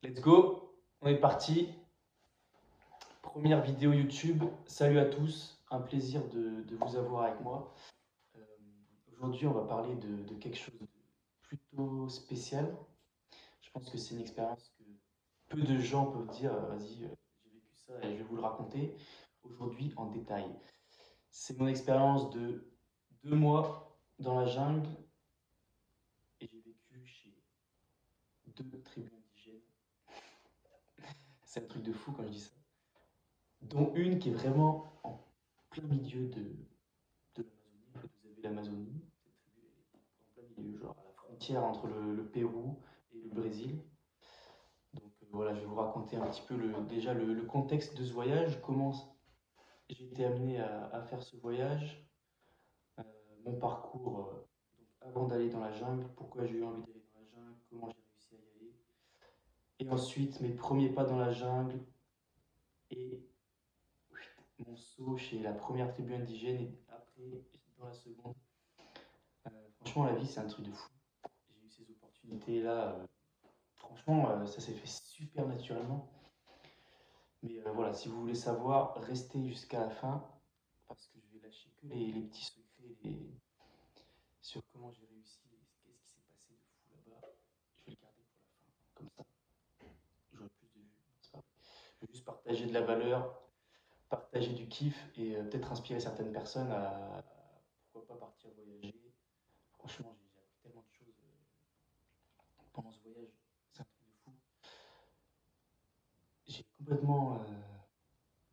Let's go, on est parti. Première vidéo YouTube. Salut à tous, un plaisir de vous avoir avec moi. Euh, Aujourd'hui, on va parler de quelque chose de plutôt spécial. Je pense que c'est une expérience que peu de gens peuvent dire, vas-y, j'ai vécu ça et je vais vous le raconter aujourd'hui en détail. C'est mon expérience de 2 mois dans la jungle et j'ai vécu chez 2 tribus indigènes. C'est un truc de fou quand je dis ça. Dont une qui est vraiment en plein milieu de l'Amazonie. En fait, vous avez l'Amazonie, cette tribu est en plein milieu, genre à la frontière entre le Pérou et le Brésil. Donc voilà, je vais vous raconter un petit peu déjà le contexte de ce voyage, comment j'ai été amené à faire ce voyage, euh, mon parcours donc avant d'aller dans la jungle, pourquoi j'ai eu envie d'aller dans la jungle, comment j'ai réussi à y aller, et ensuite mes premiers pas dans la jungle et mon saut chez la première tribu indigène et après dans la seconde. Franchement, la vie, c'est un truc de fou. J'ai eu ces opportunités-là. Franchement, ça s'est fait super naturellement. Mais voilà, si vous voulez savoir, restez jusqu'à la fin parce que je vais lâcher que les petits secrets sur comment j'ai réussi et qu'est-ce qui s'est passé de fou là-bas. Je vais le garder pour la fin. Comme ça, j'aurai plus de vues. C'est pas vrai. Je vais juste partager de la valeur, partager du kiff et peut-être inspirer certaines personnes à pourquoi pas partir voyager. Franchement, j'ai appris tellement de choses pendant ce voyage. C'est un truc de fou. J'ai complètement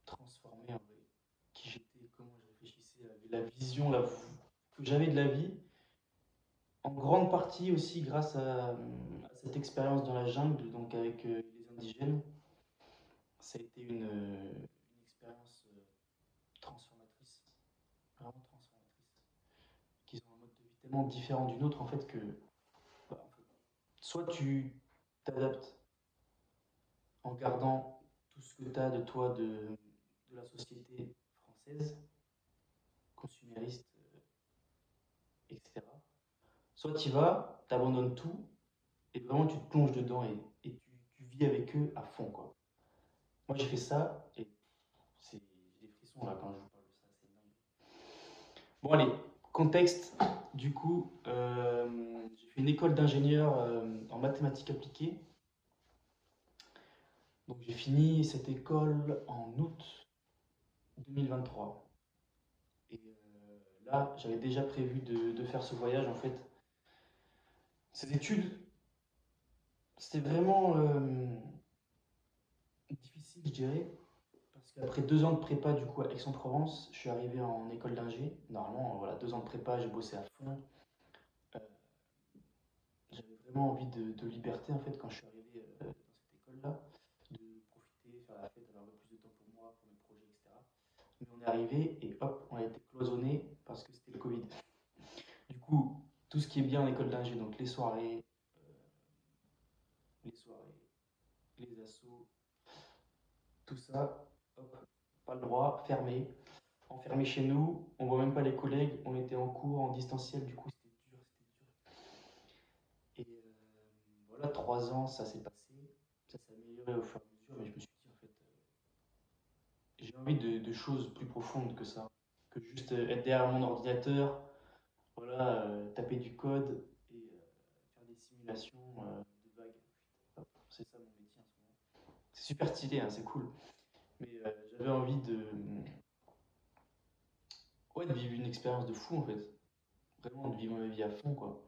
transformé en vrai, qui j'étais, comment je réfléchissais, la vision que j'avais de la vie, en grande partie aussi grâce à cette expérience dans la jungle, donc avec les indigènes. Ça a été une expérience transformatrice, vraiment transformatrice, qu'ils ont un mode de vie tellement différent d'une autre en fait que bah, en fait, soit tu t'adaptes en gardant tout ce que tu as de toi de la société française, consumériste, etc. Soit tu y vas, tu abandonnes tout, et vraiment tu te plonges dedans et tu vis avec eux à fond, quoi. Moi j'ai fait ça, et j'ai des frissons là quand je vous parle de ça, c'est dingue. Bon allez, contexte, du coup, j'ai fait une école d'ingénieur en mathématiques appliquées. Donc j'ai fini cette école en août 2023. Et là, j'avais déjà prévu de faire ce voyage en fait. Ces études, c'était vraiment difficile, je dirais, parce qu'après 2 ans de prépa, du coup, à Aix-en-Provence, je suis arrivé en école d'ingé. Normalement, voilà, 2 ans de prépa, j'ai bossé à fond. Euh, J'avais vraiment envie de liberté, en fait, quand je suis arrivé dans cette école-là, de profiter, faire la fête, avoir un peu plus de temps pour moi, pour mes projets, etc. Mais on est arrivé et hop, on a été cloisonné parce que c'était le Covid. Du coup, tout ce qui est bien en école d'ingé, donc les soirées, les assos, tout ça, hop, pas le droit, fermé. Enfermé chez nous, on voit même pas les collègues, on était en cours, en distanciel, du coup c'était dur, c'était dur. Et voilà, 3 ans, ça s'est passé, ça s'est amélioré au fur et à mesure, mais je me suis dit en fait, j'ai envie de choses plus profondes que ça, que juste être derrière mon ordinateur, voilà, taper du code et faire des simulations de vagues. C'est ça mon métier en ce moment. C'est super stylé, hein, c'est cool, mais j'avais envie ouais, de vivre une expérience de fou en fait, vraiment de vivre ma vie à fond quoi.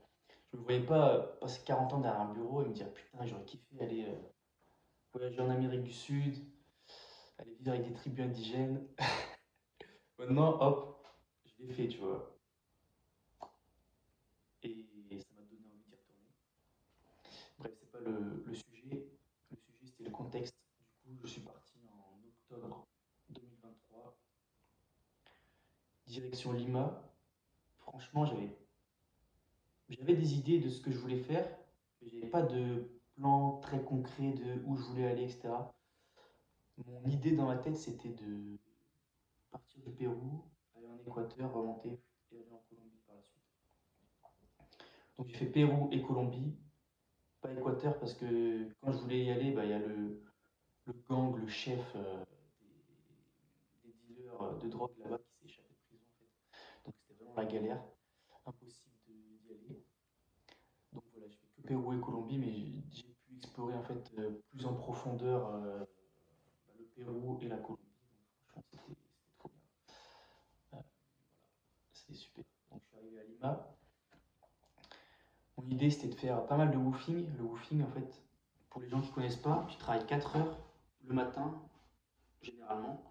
Je me voyais pas passer 40 ans derrière un bureau et me dire putain, j'aurais kiffé aller voyager en Amérique du Sud, aller vivre avec des tribus indigènes. Maintenant, hop, je l'ai fait, tu vois. Et ça m'a donné envie d'y retourner. Bref, c'est pas le sujet. Le sujet, c'était le contexte. Du coup, je suis parti en octobre 2023, direction Lima. Franchement, j'avais des idées de ce que je voulais faire, mais j'avais pas de plan très concret de où je voulais aller, etc. Mon idée dans ma tête, c'était de partir du Pérou, aller en Équateur, remonter et aller en Colombie par la suite. Donc j'ai fait Pérou et Colombie, pas Équateur. perturbateur parce que quand je voulais y aller, bah, il y a le gang, le chef des dealers de drogue là-bas qui s'est échappé de prison en fait. Donc c'était vraiment la galère, impossible d'y aller. Donc voilà, je fais que Pérou et Colombie, mais j'ai pu explorer en fait plus en profondeur bah, le Pérou et la Colombie. Donc franchement, c'était trop bien. Voilà, c'était super. Donc je suis arrivé à Lima. Mon idée c'était de faire pas mal de woofing. Le woofing en fait, pour les gens qui ne connaissent pas, tu travailles 4 heures le matin généralement,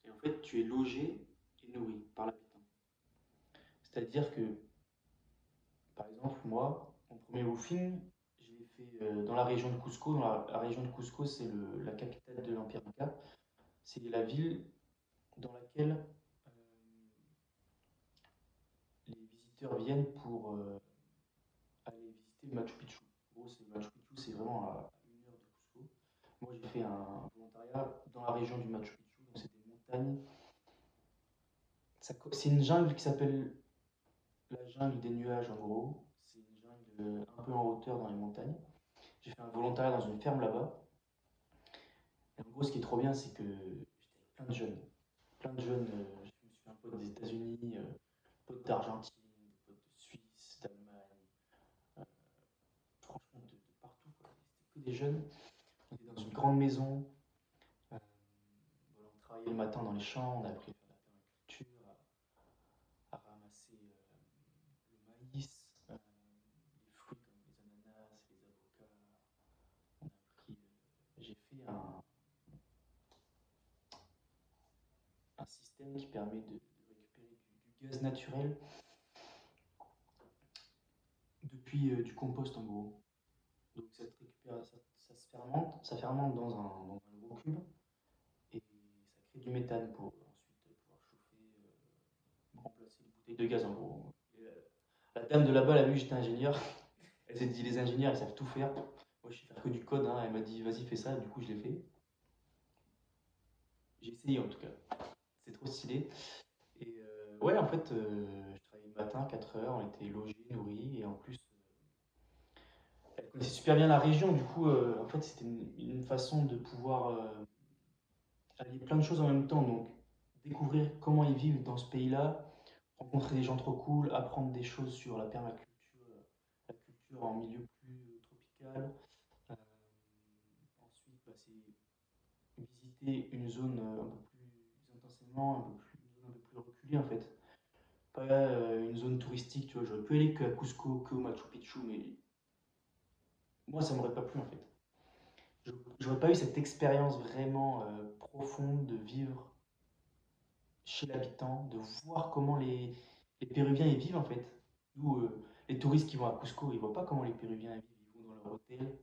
et en fait tu es logé et nourri par l'habitant. C'est-à-dire que, par exemple, moi, mon premier woofing, je l'ai fait dans la région de Cusco. Dans la région de Cusco, c'est la capitale de l'Empire Inca. C'est la ville dans laquelle les visiteurs viennent pour aller visiter le Machu Picchu. En gros, c'est Machu Picchu, c'est vraiment à 1 heure de Cusco. Moi, j'ai fait un volontariat dans la région du Machu Picchu, donc c'est des montagnes. C'est une jungle qui s'appelle la jungle des nuages, en gros. C'est une jungle un peu en hauteur dans les montagnes. J'ai fait un volontariat dans une ferme là-bas. Et en gros, ce qui est trop bien, c'est que j'étais avec plein de jeunes. Plein de jeunes. Je me suis fait un pote des États-Unis, pote d'Argentine, des potes de Suisse, d'Allemagne, euh, franchement de partout, quoi. C'était que des jeunes. On était dans une grande maison. Euh, voilà, on travaillait le matin dans les champs, on a appris à faire de la permaculture, à ramasser le maïs, les fruits comme les ananas, les avocats. On a appris, j'ai fait un système qui permet de récupérer du gaz naturel depuis du compost en gros. Donc ça, te récupère, ça fermente dans un gros cube et ça crée du méthane pour ensuite pouvoir chauffer, remplacer les bouteilles de gaz en gros. Et, la dame de là-bas, elle a vu que j'étais ingénieur. Elle s'est dit les ingénieurs ils savent tout faire. Moi je sais faire que du code, hein. Elle m'a dit vas-y fais ça, du coup je l'ai fait. J'ai essayé en tout cas. C'est trop stylé. Et ouais en fait je travaillais le matin 4 heures, on était logés, nourris et en plus elle connaissait super bien la région, du coup, en fait, c'était une façon de pouvoir allier plein de choses en même temps. Donc, découvrir comment ils vivent dans ce pays-là, rencontrer des gens trop cool, apprendre des choses sur la permaculture, la culture en milieu plus tropical. Euh, ensuite, bah, c'est visiter une zone un peu plus intensément, une zone un peu plus reculée en fait. Pas une zone touristique, tu vois. J'aurais pu aller qu'à Cusco, que au Machu Picchu, mais moi, ça m'aurait pas plu en fait. J'aurais pas eu cette expérience vraiment profonde de vivre chez l'habitant, de voir comment les Péruviens y vivent en fait. Nous, les touristes qui vont à Cusco, ils voient pas comment les Péruviens y vivent. Ils vont dans leur hôtel,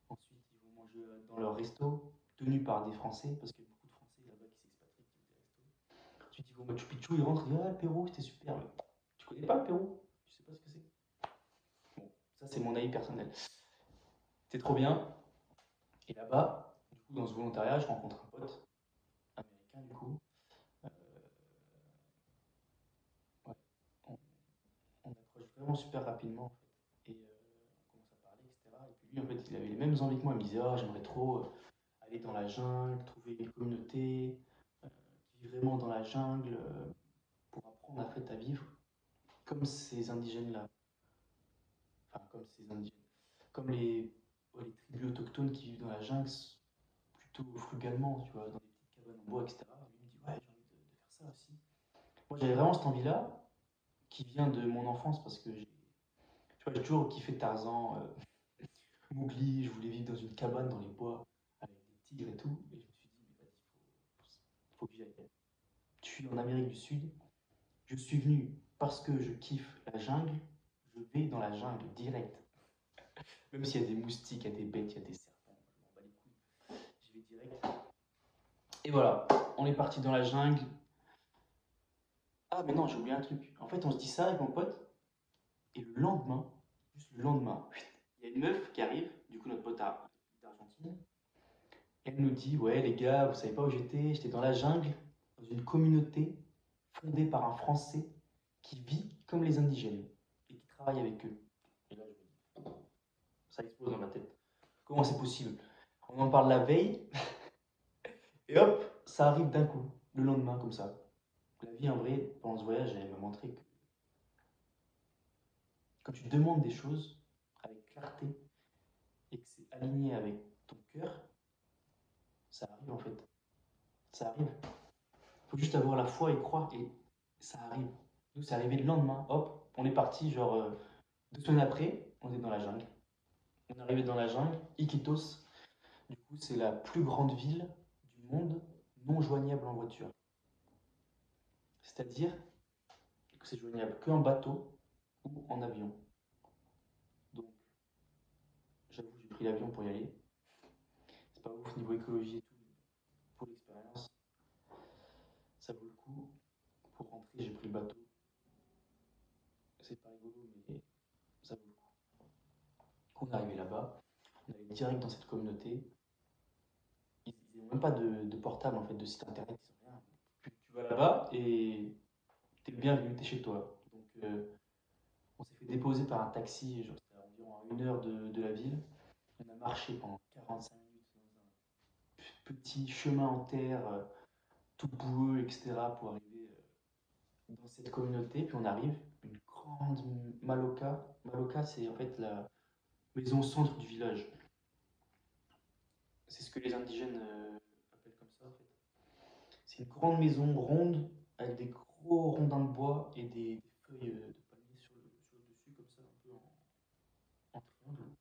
ensuite ils vont manger dans leur resto, tenus par des Français, parce qu'il y a beaucoup de Français là-bas qui s'expatrient, qui ont des restos. Ensuite ils vont au Machu Picchu, ils rentrent, ils disent ah, le Pérou, c'était super. Mais tu connais pas le Pérou? Tu sais pas ce que c'est? Bon, ça c'est mon avis personnel. C'était trop bien. Et là-bas, du coup, dans ce volontariat, je rencontre un pote américain du coup. Euh, ouais, on, on approche vraiment super rapidement en fait. Et on commence à parler, etc. Et puis lui, en fait, il avait les mêmes envies que moi. Il me disait, ah, j'aimerais trop aller dans la jungle, trouver une communauté euh, qui vit vraiment dans la jungle pour apprendre en fait, à vivre comme ces indigènes-là. Enfin, comme ces indigènes. Comme ouais, les tribus autochtones qui vivent dans la jungle plutôt frugalement, tu vois, dans des petites cabanes en bois, etc. Lui me dit, ouais, j'ai envie de faire ça aussi. Moi, j'avais vraiment cette envie-là qui vient de mon enfance parce que tu vois, j'ai toujours kiffé Tarzan, Mowgli, je voulais vivre dans une cabane dans les bois avec des tigres et tout. Et je me suis dit, mais vas-y, faut que j'y aille. Je suis en Amérique du Sud, je suis venu parce que je kiffe la jungle, je vais dans la jungle direct. Même s'il y a des moustiques, il y a des bêtes, il y a des serpents, je m'en bats les couilles, j'y vais direct. Et voilà, on est parti dans la jungle. Ah, mais non, j'ai oublié un truc. En fait, on se dit ça avec mon pote, et le lendemain, juste le lendemain, il y a une meuf qui arrive, du coup, notre pote d'Argentine. Elle nous dit, ouais les gars, vous savez pas où j'étais dans la jungle, dans une communauté fondée par un Français qui vit comme les indigènes et qui travaille avec eux. Et là, ça explose dans ma tête. Comment c'est possible? On en parle la veille, et hop, ça arrive d'un coup, le lendemain, comme ça. La vie, en vrai, pendant ce voyage, elle m'a montré que quand tu demandes des choses avec clarté et que c'est aligné avec ton cœur, ça arrive en fait. Ça arrive. Il faut juste avoir la foi et croire, et ça arrive. Nous, c'est arrivé le lendemain, hop, on est parti, genre 2 semaines après, on est dans la jungle. On est arrivé dans la jungle, Iquitos. Du coup, c'est la plus grande ville du monde non joignable en voiture. C'est-à-dire que c'est joignable qu'en bateau ou en avion. Donc, j'avoue, j'ai pris l'avion pour y aller. C'est pas ouf niveau écologie et tout, mais pour l'expérience, ça vaut le coup. Pour rentrer, j'ai pris le bateau. C'est pas rigolo, mais ça vaut le coup. On est arrivé là-bas, on allait direct dans cette communauté. Ils n'ont même pas de portable, en fait, de site internet, ils ont rien. Tu vas là-bas et t'es le bienvenu, t'es chez toi. Donc, on s'est fait déposer par un taxi, genre c'était à environ à 1 heure de la ville. On a marché pendant 45 minutes dans un petit chemin en terre, tout boueux, etc., pour arriver dans cette communauté. Puis on arrive, une grande maloca. Maloca, c'est en fait la maison au centre du village. C'est ce que les indigènes appellent comme ça, en fait. C'est une grande maison ronde avec des gros rondins de bois et des feuilles de palmier sur le dessus, comme ça, un peu en triangle.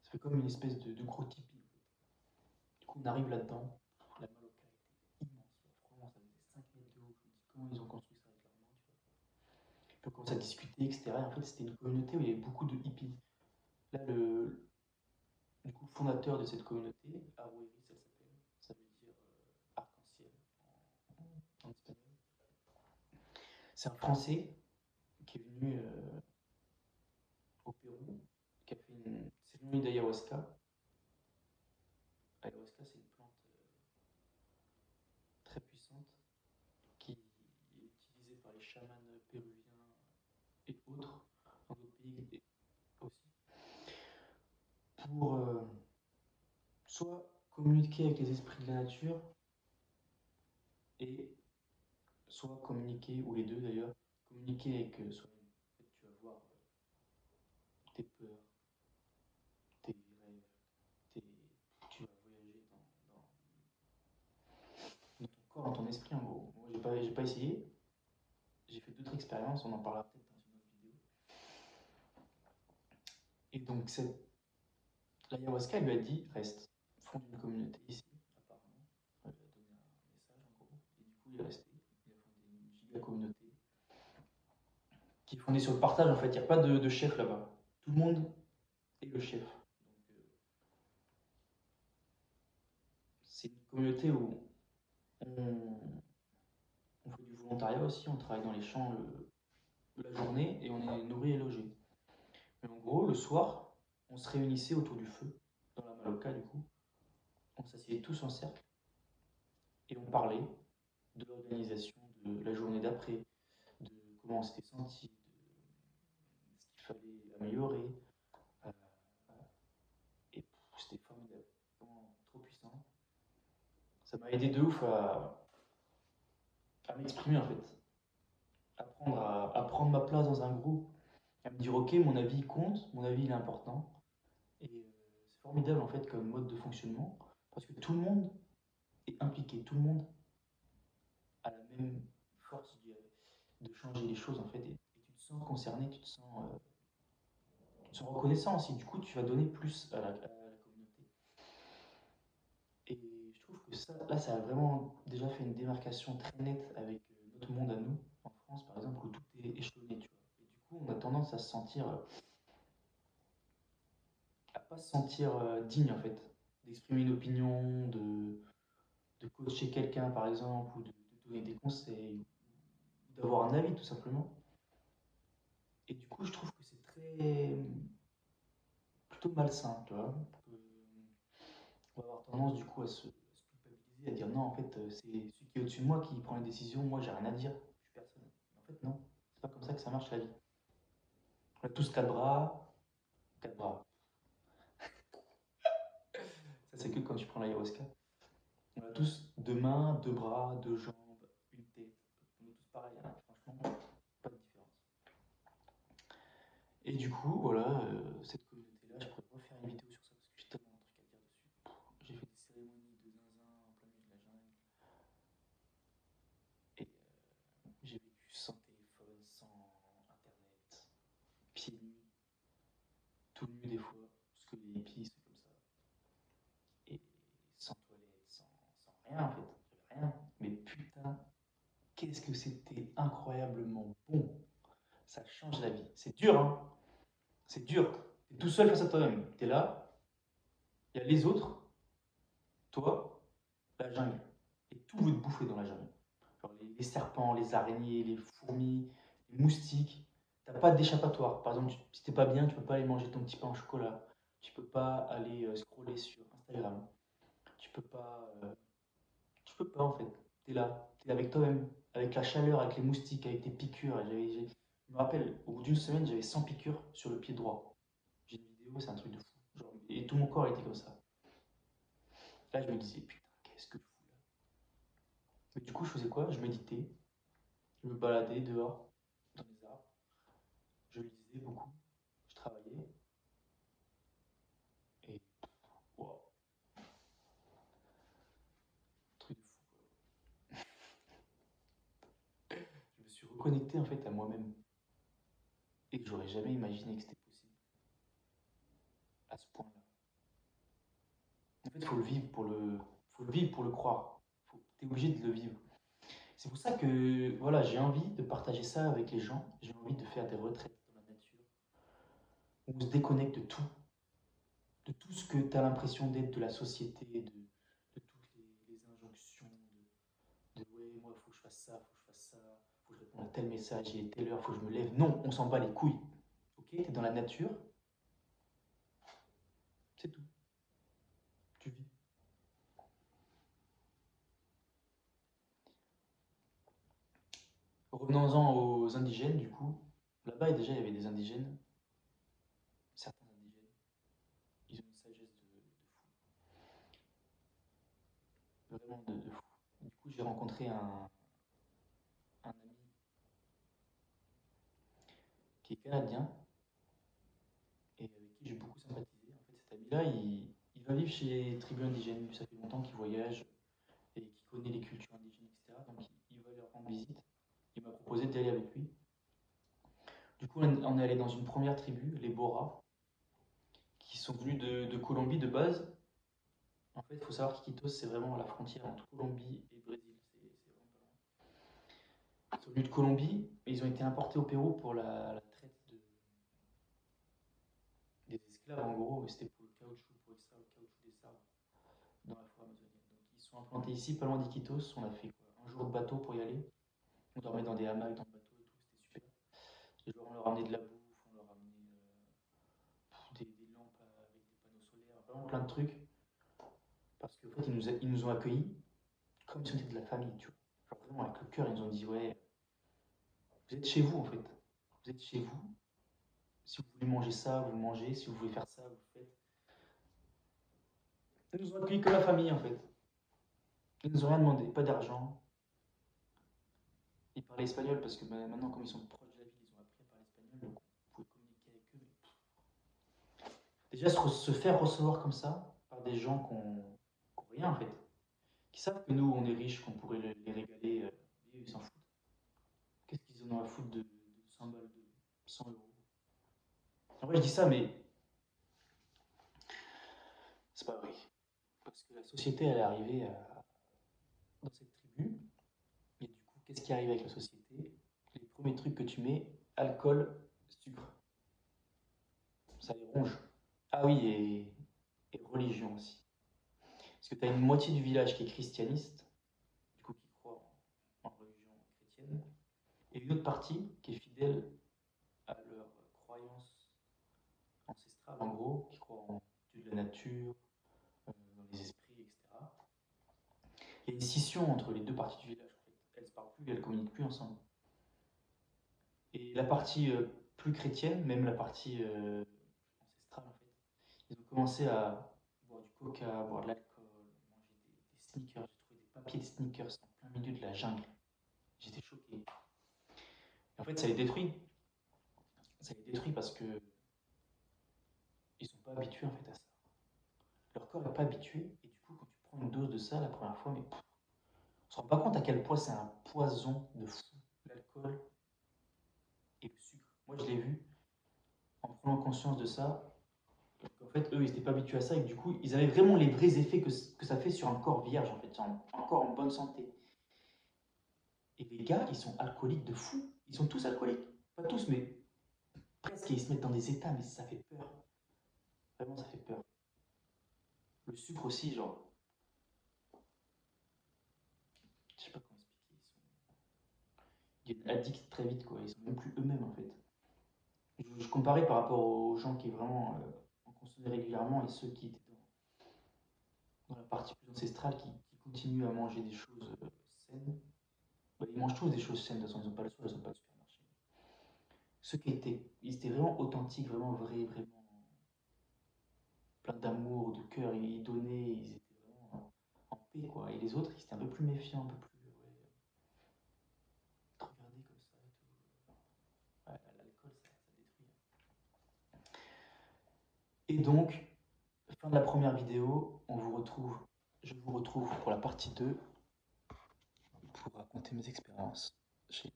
Ça fait comme une espèce de gros tipi. Du coup, on arrive là-dedans. La Maloca était immense. Franchement, ça faisait 5 mètres de haut. Je me dis comment ils ont construit ça avec leurs mains, tu vois. Puis on commence à discuter, etc. Et en fait, c'était une communauté où il y avait beaucoup de hippies. Là, du coup, le fondateur de cette communauté, Aroueris, elle s'appelle. Ça veut dire arc-en-ciel en espagnol. C'est un Français qui est venu au Pérou, qui a fait une cérémonie d'ayahuasca. Ayahuasca, c'est une plante très puissante qui est utilisée par les chamans péruviens et autres, dans d'autres pays aussi, pour soit communiquer avec les esprits de la nature et soit communiquer, ou les deux d'ailleurs, communiquer avec soi-même. En fait, tu vas voir tes peurs, tes rêves, tes... tu vas voyager dans ton corps, dans ton esprit en gros. Moi, j'ai pas essayé, j'ai fait d'autres expériences, on en parlera peut-être dans une autre vidéo. Et donc, l'ayahuasca lui a dit reste, fonde une communauté ici, apparemment. Elle lui a donné un message en gros. Et du coup, il est resté. Il a fondé une giga communauté qui est fondée sur le partage en fait. Il n'y a pas de chef là-bas. Tout le monde est le chef. Donc, c'est une communauté où on fait du volontariat aussi. On travaille dans les champs la journée et on est nourri et logé. Mais en gros, le soir, on se réunissait autour du feu, dans la Maloca du coup. On s'asseyait tous en cercle et on parlait de l'organisation de la journée d'après, de comment on s'était senti, de ce qu'il fallait améliorer. Euh, et c'était formidable, vraiment trop puissant. Ça m'a aidé de ouf à m'exprimer en fait, à prendre ma place dans un groupe, à me dire ok, mon avis compte, mon avis il est important. Et c'est formidable en fait comme mode de fonctionnement, parce que tout le monde est impliqué, tout le monde a la même force, je dirais, de changer les choses en fait, et tu te sens concerné, tu te sens reconnaissant aussi, du coup tu vas donner plus à la communauté. Et je trouve que ça, là, ça a vraiment déjà fait une démarcation très nette avec notre monde à nous, en France par exemple, où tout est échelonné, tu vois. Et du coup, on a tendance à se sentir, à pas se sentir digne en fait, d'exprimer une opinion, de coacher quelqu'un par exemple, ou de donner des conseils, ou d'avoir un avis tout simplement. Et du coup, je trouve que c'est très plutôt malsain, tu vois. On va avoir tendance du coup à se culpabiliser, à dire non, en fait, c'est celui qui est au-dessus de moi qui prend les décisions, moi j'ai rien à dire, je suis personne. En fait, non, c'est pas comme ça que ça marche la vie. On a tous quatre bras, c'est que quand tu prends l'ayahuasca. On a tous deux mains, deux bras, deux jambes, une tête. On est tous pareils, hein. Franchement, pas de différence. Et du coup, voilà, cette communauté-là, je pourrais pas faire une vidéo sur ça parce que j'ai tellement de trucs à dire dessus. J'ai fait des cérémonies de zinzin en plein milieu de la jungle. Et j'ai vécu sans téléphone, sans internet, pieds nus, tout nu des fois, parce que les hippies, c'est comme ça. Et sans toilette, sans rien en fait, j'avais rien. Mais putain, qu'est-ce que c'était incroyablement bon. Ça change la vie. C'est dur, hein. C'est dur. T'es tout seul face à toi-même. T'es là, il y a les autres, toi, la jungle. Et tout veut te bouffer dans la jungle. Genre les serpents, les araignées, les fourmis, les moustiques. T'as pas d'échappatoire. Par exemple, si t'es pas bien, tu peux pas aller manger ton petit pain au chocolat. Tu peux pas aller scroller sur Instagram. Tu peux pas. Tu peux pas en fait. T'es là. T'es avec toi-même. Avec la chaleur, avec les moustiques, avec tes piqûres. Je me rappelle, au bout d'une semaine, j'avais 100 piqûres sur le pied droit. J'ai une vidéo, c'est un truc de fou. Genre, et tout mon corps était comme ça. Là, je me disais, putain, qu'est-ce que je fous là? Mais du coup, je faisais quoi? Je méditais, je me baladais dehors, dans les arbres, je lisais beaucoup, je travaillais, et wow, truc de fou quoi. Je me suis reconnecté en fait à moi-même. Et que j'aurais jamais imaginé que c'était possible à ce point-là. En fait, faut le vivre pour le croire. T'es obligé de le vivre. C'est pour ça que voilà, j'ai envie de partager ça avec les gens. J'ai envie de faire des retraites dans la nature où on se déconnecte de tout ce que tu as l'impression d'être de la société, de toutes les injonctions, de ouais, moi, il faut que je fasse ça, il faut que je fasse ça, il faut que je réponde à tel message, il est telle heure, il faut que je me lève. Non, on s'en bat les couilles. Ok, tu es dans la nature, c'est tout. Tu vis. Revenons-en aux indigènes, du coup. Là-bas, déjà, il y avait des indigènes, certains indigènes. Ils ont une sagesse de fou, vraiment de fou. Du coup, j'ai rencontré un ami qui est canadien et avec qui j'ai beaucoup sympathisé. En fait, cet ami-là, il va vivre chez les tribus indigènes. Ça fait longtemps qu'il voyage et qu'il connaît les cultures indigènes, etc. Donc, il va leur rendre visite. Il m'a proposé d'y aller avec lui. Du coup, on est allé dans une première tribu, les Bora, qui sont venus de Colombie de base. En fait, il faut savoir qu'Iquitos, c'est vraiment à la frontière entre Colombie et Brésil. C'est vraiment pas loin. Ils sont venus de Colombie et ils ont été importés au Pérou pour la traite des esclaves, en gros. C'était pour le caoutchouc, pour extraire le caoutchouc des arbres dans la forêt amazonienne. Donc, ils sont implantés ici, pas loin d'Iquitos. On a fait quoi, un jour de bateau pour y aller. On dormait dans des hamacs dans le bateau et tout, c'était super. Et genre, on leur ramenait de la bouffe, on leur ramenait des lampes avec des panneaux solaires, vraiment plein de trucs. Parce qu'en fait, ils nous ont accueillis comme si on était de la famille, tu vois. Genre vraiment avec le cœur, ils nous ont dit, ouais, vous êtes chez vous en fait. Vous êtes chez vous. Si vous voulez manger ça, vous mangez. Si vous voulez faire ça, vous le faites. Ils nous ont accueillis comme la famille en fait. Ils nous ont rien demandé, pas d'argent. Ils parlaient espagnol parce que maintenant, comme ils sont proches de la ville, ils ont appris à parler espagnol, donc on pouvait communiquer avec eux. Déjà, se faire recevoir comme ça par des gens qui ont rien en fait, qui savent que nous, on est riches, qu'on pourrait les régaler, et ils s'en foutent. Qu'est-ce qu'ils en ont à foutre de 100 balles, de 100 euros? En vrai, je dis ça, mais c'est pas vrai. Parce que la société, elle est arrivée dans cette tribu, et du coup, qu'est-ce qui arrive avec la société? Les premiers trucs que tu mets, alcool, sucre, ça les ronge. Ah oui, et religion aussi. Parce que tu as une moitié du village qui est christianiste, du coup qui croit en religion chrétienne, et une autre partie qui est fidèle à leur croyance ancestrale, en gros, qui croit en Dieu de la nature, dans les esprits, etc. Il y a une scission entre les deux parties du village. En fait. Elles ne se parlent plus, elles ne communiquent plus ensemble. Et la partie plus chrétienne, même la partie ancestrale, en fait, ils ont commencé à boire du coca, boire de l'alcool, manger des sneakers. J'ai trouvé des papiers de sneakers en plein milieu de la jungle. J'étais choqué. Et en fait, ça les détruit. Ça les détruit parce que ils sont pas habitués en fait à ça. Leur corps n'est pas habitué. Et du coup, quand tu prends une dose de ça la première fois, mais on se rend pas compte à quel point c'est un poison de fou, l'alcool et le sucre. Moi, je l'ai vu en prenant conscience de ça. En fait, eux, ils n'étaient pas habitués à ça et du coup, ils avaient vraiment les vrais effets que ça fait sur un corps vierge, en fait, sur un corps en bonne santé. Et les gars, ils sont alcooliques de fou. Ils sont tous alcooliques. Pas tous, mais presque. Et ils se mettent dans des états, mais ça fait peur. Vraiment, ça fait peur. Le sucre aussi, genre, je sais pas comment expliquer. Ils deviennent addicts très vite, quoi. Ils sont même plus eux-mêmes, en fait. Je comparais par rapport aux gens qui vraiment en consommaient régulièrement et ceux qui étaient dans la partie plus ancestrale, qui continuent à manger des choses saines. Bah, ils mangent tous des choses saines, de toute façon, ils n'ont pas le choix, ils n'ont pas de supermarché. Ceux qui étaient, ils étaient vraiment authentiques, vraiment vrais, vraiment plein d'amour, de cœur, ils donnaient, ils étaient vraiment en paix, quoi. Et les autres, ils étaient un peu plus méfiants, un peu plus, ouais, te regarder comme ça et tout. Ouais, l'alcool, ça détruit. Et donc, fin de la première vidéo, je vous retrouve pour la partie 2 pour raconter mes expériences chez